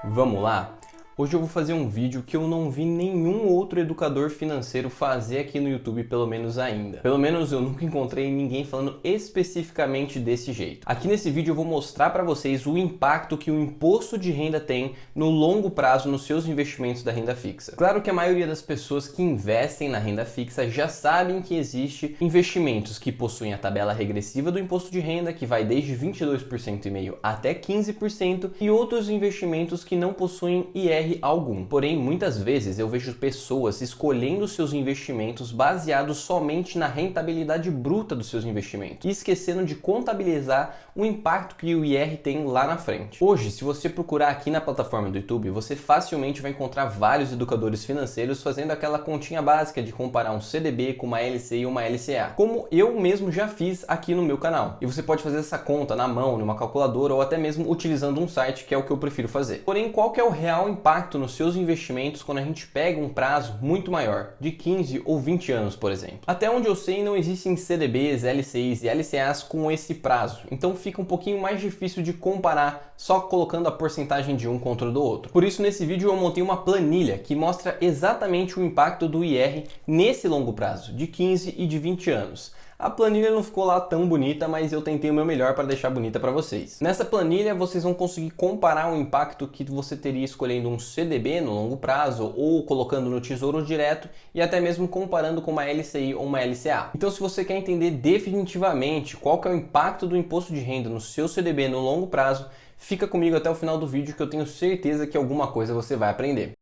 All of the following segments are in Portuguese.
Vamos lá? Hoje eu vou fazer um vídeo que eu não vi nenhum outro educador financeiro fazer aqui no YouTube, pelo menos ainda. Pelo menos eu nunca encontrei ninguém falando especificamente desse jeito. Aqui nesse vídeo eu vou mostrar para vocês o impacto que o imposto de renda tem no longo prazo nos seus investimentos da renda fixa. Claro que a maioria das pessoas que investem na renda fixa já sabem que existe investimentos que possuem a tabela regressiva do imposto de renda, que vai desde 22,5% até 15%, e outros investimentos que não possuem IR algum. Porém, muitas vezes eu vejo pessoas escolhendo seus investimentos baseados somente na rentabilidade bruta dos seus investimentos e esquecendo de contabilizar o impacto que o IR tem lá na frente. Hoje, se você procurar aqui na plataforma do YouTube, você facilmente vai encontrar vários educadores financeiros fazendo aquela continha básica de comparar um CDB com uma LCI e uma LCA, como eu mesmo já fiz aqui no meu canal. E você pode fazer essa conta na mão, numa calculadora ou até mesmo utilizando um site, que é o que eu prefiro fazer. Porém, qual que é o real impacto nos seus investimentos quando a gente pega um prazo muito maior, de 15 ou 20 anos, por exemplo? Até onde eu sei, não existem CDBs, LCIs e LCAs com esse prazo, então fica um pouquinho mais difícil de comparar só colocando a porcentagem de um contra o do outro. Por isso, nesse vídeo eu montei uma planilha que mostra exatamente o impacto do IR nesse longo prazo, de 15 e de 20 anos. A planilha não ficou lá tão bonita, mas eu tentei o meu melhor para deixar bonita para vocês. Nessa planilha vocês vão conseguir comparar o impacto que você teria escolhendo um CDB no longo prazo ou colocando no Tesouro Direto e até mesmo comparando com uma LCI ou uma LCA. Então, se você quer entender definitivamente qual que é o impacto do imposto de renda no seu CDB no longo prazo, fica comigo até o final do vídeo que eu tenho certeza que alguma coisa você vai aprender.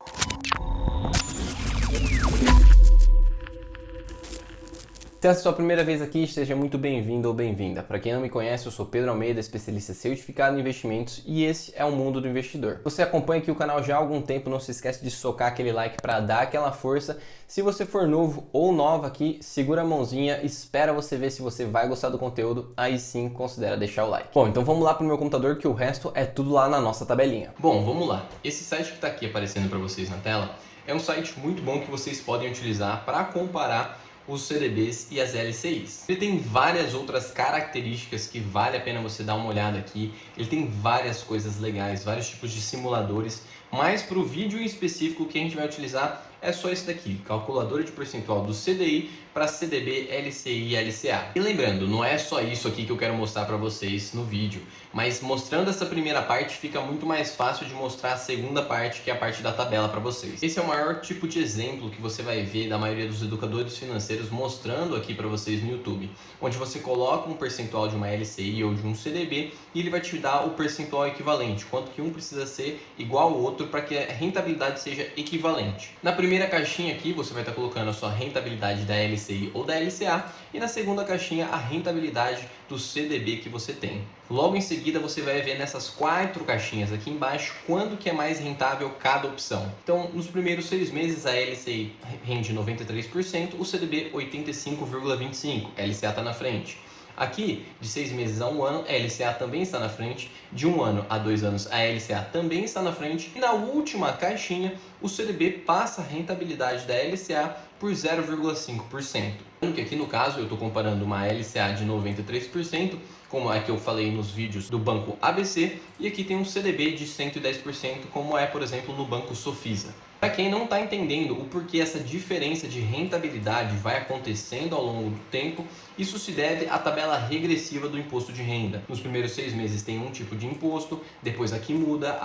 Se essa é a sua primeira vez aqui, seja muito bem-vindo ou bem-vinda. Para quem não me conhece, eu sou Pedro Almeida, especialista certificado em investimentos, e esse é o Mundo do Investidor. Você acompanha aqui o canal já há algum tempo, não se esquece de socar aquele like para dar aquela força. Se você for novo ou nova aqui, segura a mãozinha, espera você ver se você vai gostar do conteúdo, aí sim considera deixar o like. Bom, então vamos lá para o meu computador, que o resto é tudo lá na nossa tabelinha. Bom, vamos lá. Esse site que está aqui aparecendo para vocês na tela é um site muito bom que vocês podem utilizar para comparar os CDBs e as LCIs. Ele tem várias outras características que vale a pena você dar uma olhada aqui. Ele tem várias coisas legais, vários tipos de simuladores, mas para o vídeo em específico que a gente vai utilizar é só esse daqui, calculadora de percentual do CDI para CDB, LCI e LCA. E lembrando, não é só isso aqui que eu quero mostrar para vocês no vídeo, mas mostrando essa primeira parte fica muito mais fácil de mostrar a segunda parte, que é a parte da tabela para vocês. Esse é o maior tipo de exemplo que você vai ver da maioria dos educadores financeiros mostrando aqui para vocês no YouTube, onde você coloca um percentual de uma LCI ou de um CDB e ele vai te dar o percentual equivalente, quanto que um precisa ser igual ao outro para que a rentabilidade seja equivalente. Na primeira caixinha aqui você vai estar colocando a sua rentabilidade da LCI ou da LCA e na segunda caixinha a rentabilidade do CDB que você tem. Logo em seguida você vai ver nessas 4 caixinhas aqui embaixo quando que é mais rentável cada opção. Então, nos primeiros 6 meses a LCI rende 93%, o CDB 85,25%, a LCA está na frente. Aqui, de 6 meses a 1 ano, a LCA também está na frente. De 1 ano a 2 anos, a LCA também está na frente. E na última caixinha, o CDB passa a rentabilidade da LCA por 0,5%. Que aqui no caso eu estou comparando uma LCA de 93%, como é que eu falei nos vídeos do Banco ABC, e aqui tem um CDB de 110%, como é, por exemplo, no Banco Sofisa. Para quem não está entendendo o porquê essa diferença de rentabilidade vai acontecendo ao longo do tempo, isso se deve à tabela regressiva do imposto de renda. Nos primeiros 6 meses tem um tipo de imposto, depois aqui muda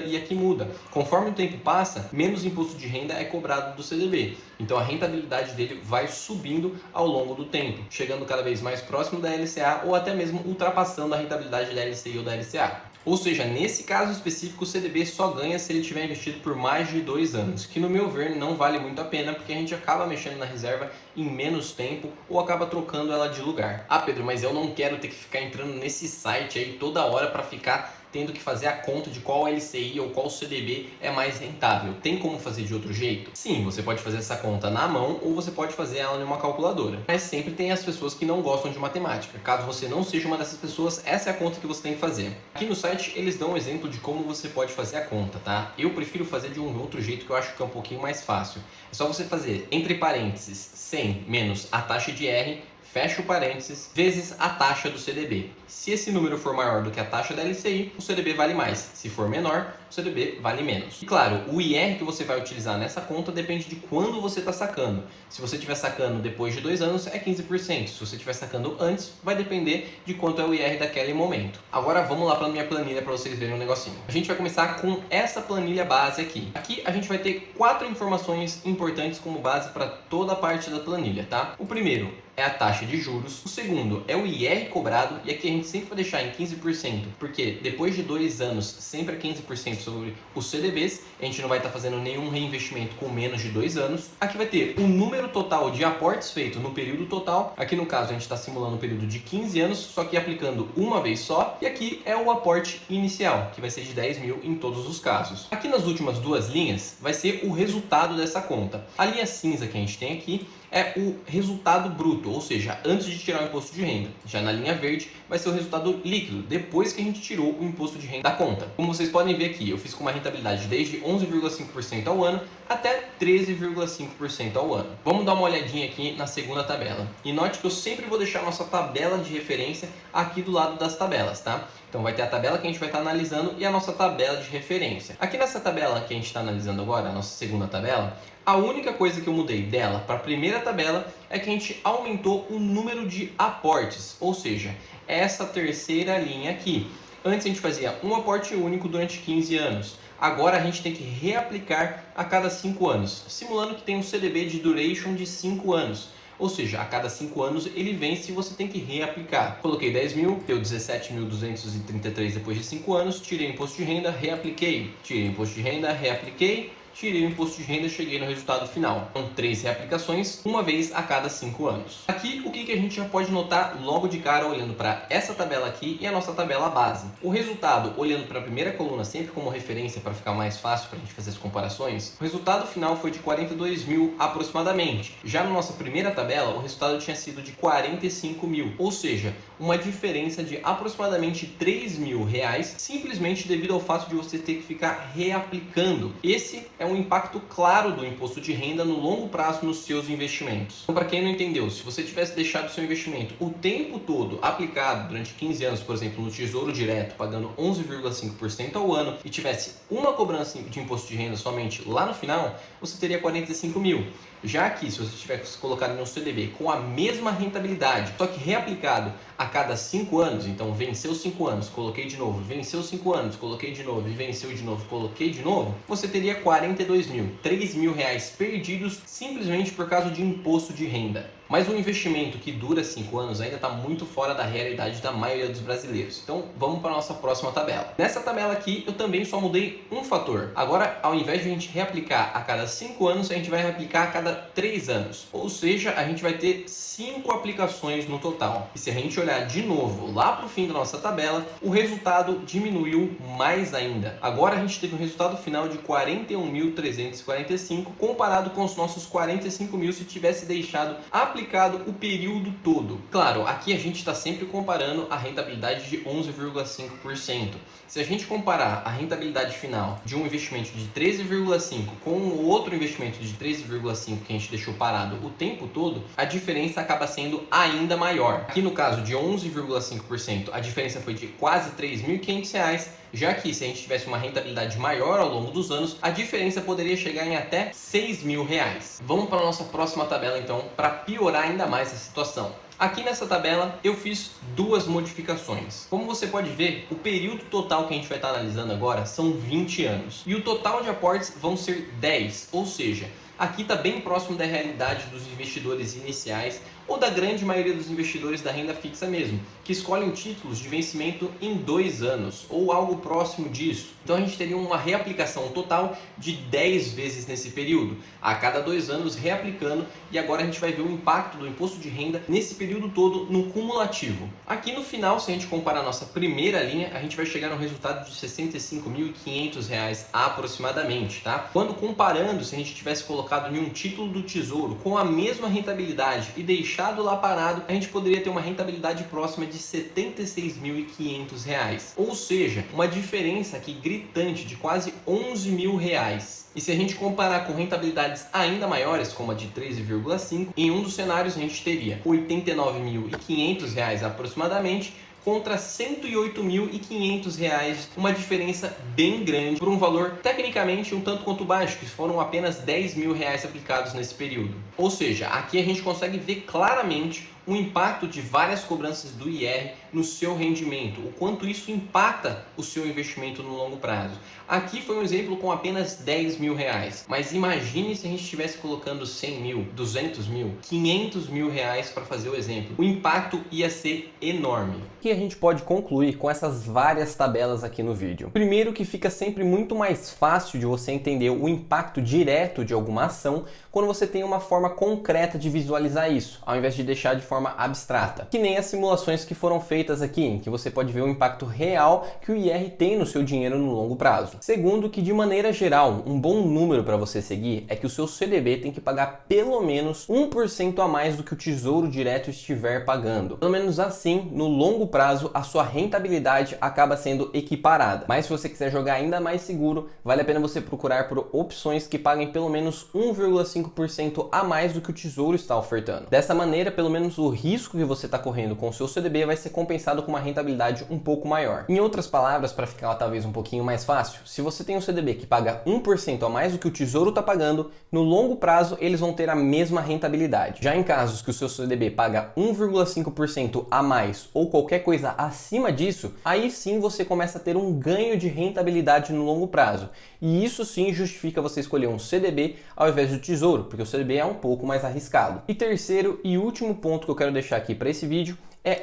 e aqui muda. Conforme o tempo passa, menos imposto de renda é cobrado do CDB. Então a rentabilidade dele vai subindo ao longo do tempo, chegando cada vez mais próximo da LCA ou até mesmo ultrapassando a rentabilidade da LCI ou da LCA. Ou seja, nesse caso específico, o CDB só ganha se ele tiver investido por mais de 2 anos, que no meu ver não vale muito a pena, porque a gente acaba mexendo na reserva em menos tempo ou acaba trocando ela de lugar. Ah, Pedro, mas eu não quero ter que ficar entrando nesse site aí toda hora para ficar tendo que fazer a conta de qual LCI ou qual CDB é mais rentável. Tem como fazer de outro jeito? Sim, você pode fazer essa conta na mão ou você pode fazer ela em uma calculadora. Mas sempre tem as pessoas que não gostam de matemática. Caso você não seja uma dessas pessoas, essa é a conta que você tem que fazer. Aqui no site eles dão um exemplo de como você pode fazer a conta, tá? Eu prefiro fazer de um outro jeito que eu acho que é um pouquinho mais fácil. É só você fazer entre parênteses 100 menos a taxa de R, fecha o parênteses, vezes a taxa do CDB. Se esse número for maior do que a taxa da LCI, o CDB vale mais. Se for menor, o CDB vale menos. E claro, o IR que você vai utilizar nessa conta depende de quando você está sacando. Se você estiver sacando depois de 2 anos, é 15%. Se você estiver sacando antes, vai depender de quanto é o IR daquele momento. Agora vamos lá para a minha planilha para vocês verem um negocinho. A gente vai começar com essa planilha base aqui. Aqui a gente vai ter 4 informações importantes como base para toda a parte da planilha, tá? O primeiro é a taxa de juros. O segundo é o IR cobrado, e aqui a gente sempre vai deixar em 15%, porque depois de 2 anos sempre é 15% sobre os CDBs, a gente não vai estar fazendo nenhum reinvestimento com menos de 2 anos. Aqui vai ter o número total de aportes feito no período total, aqui no caso a gente está simulando um período de 15 anos, só que aplicando uma vez só, e aqui é o aporte inicial, que vai ser de 10 mil em todos os casos. Aqui nas últimas 2 linhas vai ser o resultado dessa conta. A linha cinza que a gente tem aqui é o resultado bruto, ou seja, antes de tirar o imposto de renda. Já na linha verde vai ser o resultado líquido, depois que a gente tirou o imposto de renda da conta. Como vocês podem ver aqui, eu fiz com uma rentabilidade desde 11,5% ao ano até 13,5% ao ano. Vamos dar uma olhadinha aqui na segunda tabela. E note que eu sempre vou deixar a nossa tabela de referência aqui do lado das tabelas, tá? Então vai ter a tabela que a gente vai estar analisando e a nossa tabela de referência. Aqui nessa tabela que a gente está analisando agora, a nossa segunda tabela, a única coisa que eu mudei dela para a primeira tabela é que a gente aumentou o número de aportes, ou seja, essa terceira linha aqui. Antes a gente fazia um aporte único durante 15 anos. Agora a gente tem que reaplicar a cada 5 anos, simulando que tem um CDB de duration de 5 anos. Ou seja, a cada 5 anos ele vence e você tem que reaplicar. Coloquei 10 mil, deu 17.233 depois de 5 anos, tirei o imposto de renda, reapliquei. Tirei o imposto de renda, reapliquei. Tirei o imposto de renda e cheguei no resultado final. São 3 reaplicações, uma vez a cada 5 anos. Aqui, o que a gente já pode notar logo de cara olhando para essa tabela aqui e a nossa tabela base? O resultado, olhando para a primeira coluna sempre como referência para ficar mais fácil para a gente fazer as comparações, o resultado final foi de 42 mil aproximadamente. Já na nossa primeira tabela, o resultado tinha sido de 45 mil, ou seja, uma diferença de aproximadamente 3 mil reais, simplesmente devido ao fato de você ter que ficar reaplicando. Esse é um impacto claro do imposto de renda no longo prazo nos seus investimentos. Então, para quem não entendeu, se você tivesse deixado o seu investimento o tempo todo aplicado durante 15 anos, por exemplo, no Tesouro Direto, pagando 11,5% ao ano, e tivesse uma cobrança de imposto de renda somente lá no final, você teria 45 mil. Já aqui, se você tivesse colocado em um CDB com a mesma rentabilidade, só que reaplicado a cada 5 anos, então venceu 5 anos, coloquei de novo, venceu 5 anos, coloquei de novo, e venceu de novo, coloquei de novo, você teria 42 mil, 3 mil reais perdidos simplesmente por causa de imposto de renda. Mas um investimento que dura 5 anos ainda está muito fora da realidade da maioria dos brasileiros. Então vamos para a nossa próxima tabela. Nessa tabela aqui eu também só mudei um fator. Agora, ao invés de a gente reaplicar a cada 5 anos, a gente vai reaplicar a cada 3 anos. Ou seja, a gente vai ter 5 aplicações no total. E se a gente olhar de novo lá para o fim da nossa tabela, o resultado diminuiu mais ainda. Agora a gente teve um resultado final de 41.345 comparado com os nossos 45 mil se tivesse deixado aplicado o período todo. Claro, aqui a gente está sempre comparando a rentabilidade de 11,5%. Se a gente comparar a rentabilidade final de um investimento de 13,5% com o outro investimento de 13,5% que a gente deixou parado o tempo todo, a diferença acaba sendo ainda maior. Aqui no caso de 11,5%, a diferença foi de quase R$ 3.500, já que se a gente tivesse uma rentabilidade maior ao longo dos anos, a diferença poderia chegar em até R$ 6.000. Vamos para a nossa próxima tabela então, para piorar ainda mais a situação. Aqui nessa tabela eu fiz 2 modificações. Como você pode ver, o período total que a gente vai estar analisando agora são 20 anos. E o total de aportes vão ser 10, ou seja, aqui está bem próximo da realidade dos investidores iniciais ou da grande maioria dos investidores da renda fixa mesmo, que escolhem títulos de vencimento em 2 anos ou algo próximo disso. Então a gente teria uma reaplicação total de 10 vezes nesse período, a cada 2 anos reaplicando, e agora a gente vai ver o impacto do imposto de renda nesse período todo no cumulativo. Aqui no final, se a gente comparar a nossa primeira linha, a gente vai chegar no resultado de R$ 65.500 aproximadamente, tá? Quando comparando, se a gente tivesse colocado em um título do Tesouro com a mesma rentabilidade e deixado deixado lá parado, a gente poderia ter uma rentabilidade próxima de R$ 76.500. Ou seja, uma diferença aqui gritante de quase R$ 11.000. E se a gente comparar com rentabilidades ainda maiores, como a de 13,5, em um dos cenários a gente teria R$ 89.500 aproximadamente, contra R$ 108.500, uma diferença bem grande por um valor tecnicamente um tanto quanto baixo, que foram apenas R$ 10.000 aplicados nesse período. Ou seja, aqui a gente consegue ver claramente o impacto de várias cobranças do IR no seu rendimento, o quanto isso impacta o seu investimento no longo prazo. Aqui foi um exemplo com apenas R$ 10.000, mas imagine se a gente estivesse colocando 100 mil, 200 mil, 500 mil reais para fazer o exemplo. O impacto ia ser enorme. O que a gente pode concluir com essas várias tabelas aqui no vídeo? Primeiro, que fica sempre muito mais fácil de você entender o impacto direto de alguma ação quando você tem uma forma concreta de visualizar isso, ao invés de deixar de forma abstrata. Que nem as simulações que foram feitas aqui, em que você pode ver o impacto real que o IR tem no seu dinheiro no longo prazo. Segundo, que de maneira geral, um bom número para você seguir é que o seu CDB tem que pagar pelo menos 1% a mais do que o Tesouro Direto estiver pagando. Pelo menos assim, no longo prazo, a sua rentabilidade acaba sendo equiparada. Mas se você quiser jogar ainda mais seguro, vale a pena você procurar por opções que paguem pelo menos 1,5% a mais do que o Tesouro está ofertando. Dessa maneira, pelo menos o risco que você está correndo com o seu CDB vai ser compensado com uma rentabilidade um pouco maior. Em outras palavras, para ficar talvez um pouquinho mais fácil, se você tem um CDB que paga 1% a mais do que o Tesouro está pagando, no longo prazo eles vão ter a mesma rentabilidade. Já em casos que o seu CDB paga 1,5% a mais ou qualquer coisa acima disso, aí sim você começa a ter um ganho de rentabilidade no longo prazo. E isso sim justifica você escolher um CDB ao invés do Tesouro, porque o CDB é um pouco mais arriscado. E terceiro e último ponto que eu quero deixar aqui para esse vídeo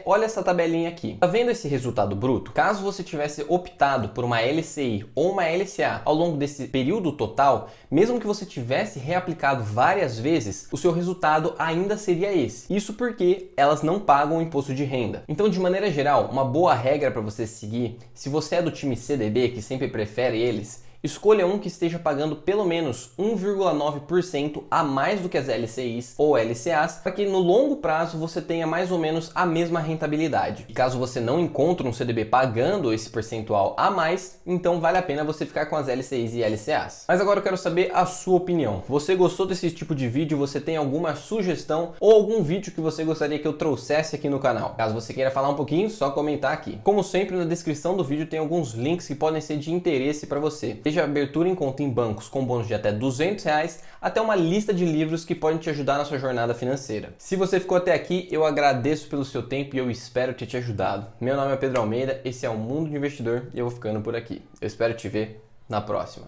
olha essa tabelinha aqui. Tá vendo esse resultado bruto? Caso você tivesse optado por uma LCI ou uma LCA ao longo desse período total, mesmo que você tivesse reaplicado várias vezes, o seu resultado ainda seria esse. Isso porque elas não pagam imposto de renda. Então, de maneira geral, uma boa regra para você seguir, se você é do time CDB, que sempre prefere eles, escolha um que esteja pagando pelo menos 1,9% a mais do que as LCIs ou LCAs, para que no longo prazo você tenha mais ou menos a mesma rentabilidade. E caso você não encontre um CDB pagando esse percentual a mais, então vale a pena você ficar com as LCIs e LCAs. Mas agora eu quero saber a sua opinião. Você gostou desse tipo de vídeo? Você tem alguma sugestão ou algum vídeo que você gostaria que eu trouxesse aqui no canal? Caso você queira falar um pouquinho, só comentar aqui. Como sempre, na descrição do vídeo tem alguns links que podem ser de interesse para você. Desde a abertura em conta em bancos com bônus de até R$200 até uma lista de livros que podem te ajudar na sua jornada financeira. Se você ficou até aqui, eu agradeço pelo seu tempo e eu espero ter te ajudado. Meu nome é Pedro Almeida, esse é o Mundo de Investidor e eu vou ficando por aqui. Eu espero te ver na próxima.